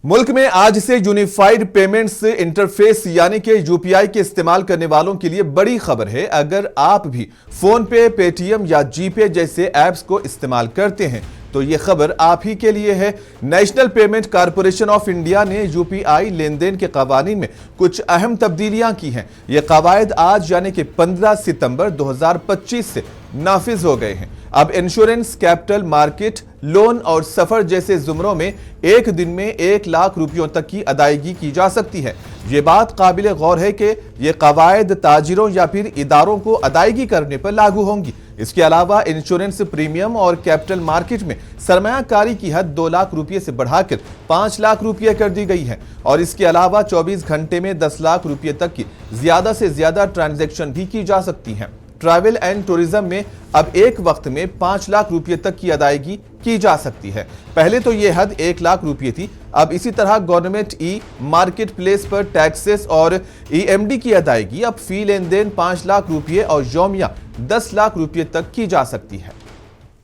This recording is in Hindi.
मुल्क में आज से यूनिफाइड पेमेंट्स इंटरफेस यानी कि यूपीआई के इस्तेमाल करने वालों के लिए बड़ी खबर है। अगर आप भी फोन पे, पेटीएम या जीपे जैसे ऐप्स को इस्तेमाल करते हैं तो ये खबर आप ही के लिए है। National payment corporation of India ने यूपीआई लेन देन के कवानीन में कुछ अहम तब्दीलियां की हैं। ये कवायद आज यानी कि 15 सितंबर 2025 से नाफिज हो गए हैं। अब इंश्योरेंस, कैपिटल मार्केट, लोन और सफर जैसे जुमरों में एक दिन में 1 लाख रुपयों तक की अदायगी की जा सकती है। ये बात काबिल गौर है कि ये कवायद ताजिरों या फिर इदारों को अदायगी करने पर लागू होंगी। इसके अलावा इंश्योरेंस प्रीमियम और कैपिटल मार्केट में सरमायाकारी की हद 2 लाख रुपये से बढ़ाकर 5 लाख रुपये कर दी गई है और इसके अलावा 24 घंटे में 10 लाख रुपये तक की ज्यादा से ज्यादा ट्रांजैक्शन भी की जा सकती है। ट्रैवल एंड टूरिज्म में अब एक वक्त में 5 लाख रुपये तक की अदायगी की जा सकती है। पहले तो यह हद 1 लाख रुपये थी। अब इसी तरह गवर्नमेंट ई मार्केट प्लेस पर टैक्सेस और ईएमडी की अदायगी अब फी लेन देन 5 लाख रुपये और यौमिया 10 लाख रुपये तक की जा सकती है।